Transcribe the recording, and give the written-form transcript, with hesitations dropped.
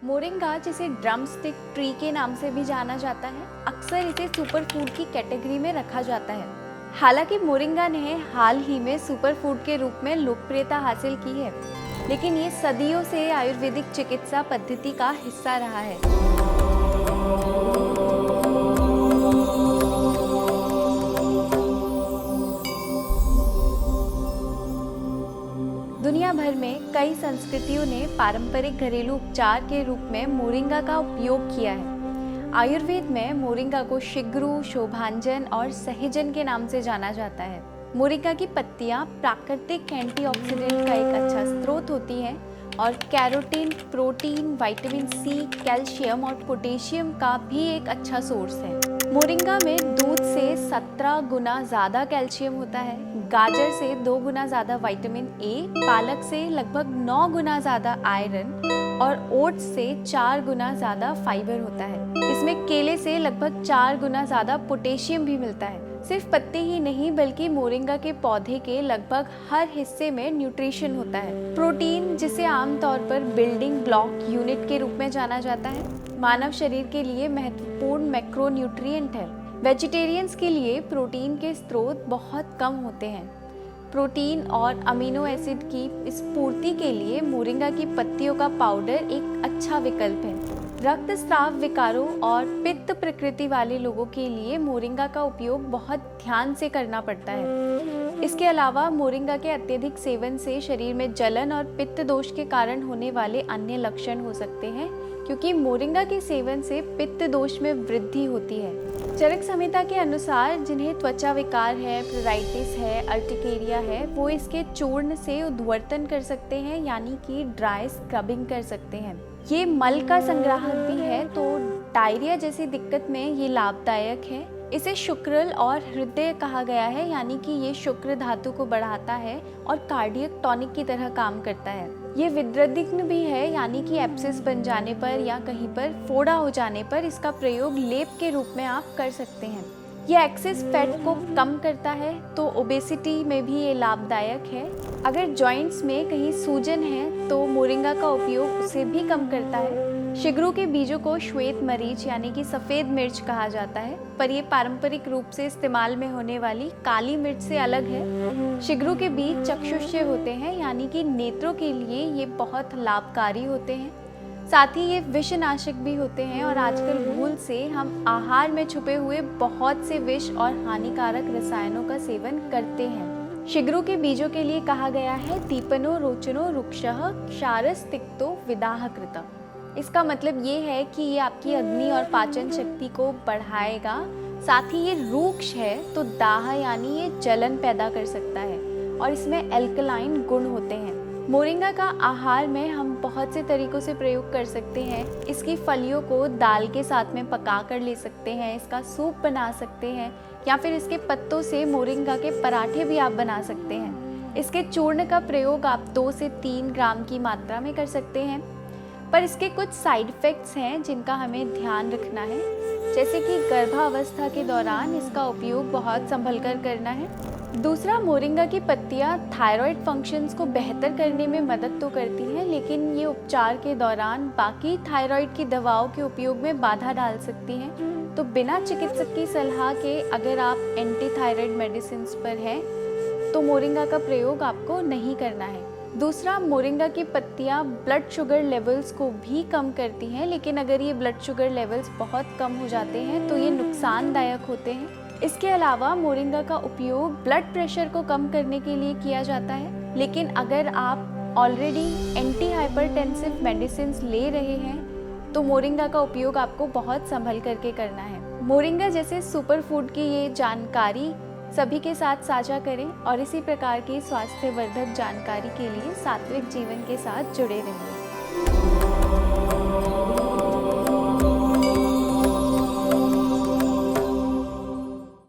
Moringa, जिसे drumstick tree के नाम से भी जाना जाता है, अक्सर इसे सुपर फूड की कैटेगरी में रखा जाता है। हालांकि मोरिंगा ने हाल ही में सुपर फूड के रूप में लोकप्रियता हासिल की है, लेकिन ये सदियों से आयुर्वेदिक चिकित्सा पद्धति का हिस्सा रहा है। दुनिया भर में कई संस्कृतियों ने पारंपरिक घरेलू उपचार के रूप में मोरिंगा का उपयोग किया है। आयुर्वेद में मोरिंगा को शिग्रु, शोभांजन और सहजन के नाम से जाना जाता है। मोरिंगा की पत्तियां प्राकृतिक एंटीऑक्सीडेंट का एक अच्छा स्रोत होती हैं और carotene, protein, vitamin C, calcium और पोटेशियम का भी एक अच्छा सोर्स है। मोरिंगा में दूध से 17 गुना ज़्यादा कैल्शियम होता है, गाजर से 2 गुना ज़्यादा विटामिन ए, पालक से लगभग 9 गुना ज़्यादा आयरन और ओट्स से 4 गुना ज़्यादा फाइबर होता है। इसमें केले से लगभग 4 गुना ज़्यादा पोटेशियम भी मिलता है। सिर्फ पत्ते ही नहीं बल्कि मोरिंगा के पौधे के लगभग हर हिस्से में न्यूट्रिशन होता है। प्रोटीन, जिसे आमतौर पर बिल्डिंग ब्लॉक यूनिट के रूप में जाना जाता है, मानव शरीर के लिए महत्वपूर्ण मैक्रोन्यूट्रिएंट है। वेजिटेरियंस के लिए प्रोटीन के स्रोत बहुत कम होते हैं। प्रोटीन और अमीनो एसिड की इस पूर्ति के लिए मोरिंगा की पत्तियों का पाउडर एक अच्छा विकल्प है। रक्तस्राव विकारों और पित्त प्रकृति वाले लोगों के लिए मोरिंगा का उपयोग बहुत ध्यान से करना पड़ता है। इसके अलावा मोरिंगा के अत्यधिक सेवन से शरीर में जलन और पित्त दोष के कारण होने वाले अन्य लक्षण हो सकते हैं, क्योंकि मोरिंगा के सेवन से पित्त दोष में वृद्धि होती है। चरक संहिता के अनुसार जिन्हें त्वचा विकार है, प्लूराइटिस है, अर्टिकेरिया है, वो इसके चूर्ण से उद्वर्तन कर सकते हैं, यानी कि ड्राई स्क्रबिंग कर सकते हैं। ये मल का संग्राहक भी है, तो डायरिया जैसी दिक्कत में ये लाभदायक है। इसे शुक्रल और हृदय कहा गया है, यानी कि ये शुक्र धातु को बढ़ाता है और कार्डियक टॉनिक की तरह काम करता है। ये विद्रदिग्न भी है, यानी कि एब्सिस बन जाने पर या कहीं पर फोड़ा हो जाने पर इसका प्रयोग लेप के रूप में आप कर सकते हैं। ये एक्सेस फैट को कम करता है, तो ओबेसिटी में भी ये लाभदायक है। अगर जॉइंट्स में कहीं सूजन है तो मोरिंगा का उपयोग उसे भी कम करता है। शिग्रु के बीजों को श्वेत मरीच यानी कि सफ़ेद मिर्च कहा जाता है, पर ये पारंपरिक रूप से इस्तेमाल में होने वाली काली मिर्च से अलग है। शिग्रु के बीज चक्षुष्य होते हैं, यानी कि नेत्रों के लिए ये बहुत लाभकारी होते हैं। साथ ही ये विषनाशक भी होते हैं और आजकल भूल से हम आहार में छुपे हुए बहुत से विष और हानिकारक रसायनों का सेवन करते हैं। शिग्रु के बीजों के लिए कहा गया है दीपनो रोचनो रुक्षः क्षारस तिक्तो विदाह कृत। इसका मतलब ये है कि ये आपकी अग्नि और पाचन शक्ति को बढ़ाएगा। साथ ही ये रूक्ष है तो दाह यानी ये जलन पैदा कर सकता है और इसमें एल्कलाइन गुण होते हैं। मोरिंगा का आहार में हम बहुत से तरीकों से प्रयोग कर सकते हैं। इसकी फलियों को दाल के साथ में पका कर ले सकते हैं, इसका सूप बना सकते हैं, या फिर इसके पत्तों से मोरिंगा के पराठे भी आप बना सकते हैं। इसके चूर्ण का प्रयोग आप 2 से 3 ग्राम की मात्रा में कर सकते हैं, पर इसके कुछ साइड इफ़ेक्ट्स हैं जिनका हमें ध्यान रखना है, जैसे कि गर्भावस्था के दौरान इसका उपयोग बहुत संभल कर करना है। दूसरा, मोरिंगा की पत्तियां थायराइड फंक्शंस को बेहतर करने में मदद तो करती हैं, लेकिन ये उपचार के दौरान बाकी थायराइड की दवाओं के उपयोग में बाधा डाल सकती हैं। तो बिना चिकित्सक की सलाह के अगर आप एंटी थायराइड मेडिसिन पर हैं तो मोरिंगा का प्रयोग आपको नहीं करना है। दूसरा, मोरिंगा की पत्तियां ब्लड शुगर लेवल्स को भी कम करती हैं, लेकिन अगर ये ब्लड शुगर लेवल्स बहुत कम हो जाते हैं तो ये नुकसानदायक होते हैं। इसके अलावा मोरिंगा का उपयोग ब्लड प्रेशर को कम करने के लिए किया जाता है, लेकिन अगर आप ऑलरेडी एंटी हाइपरटेंसिव मेडिसिन ले रहे हैं तो मोरिंगा का उपयोग आपको बहुत संभल करके करना है। मोरिंगा जैसे सुपर फूड की ये जानकारी सभी के साथ साझा करें और इसी प्रकार की स्वास्थ्यवर्धक जानकारी के लिए सात्विक जीवन के साथ जुड़े रहिए।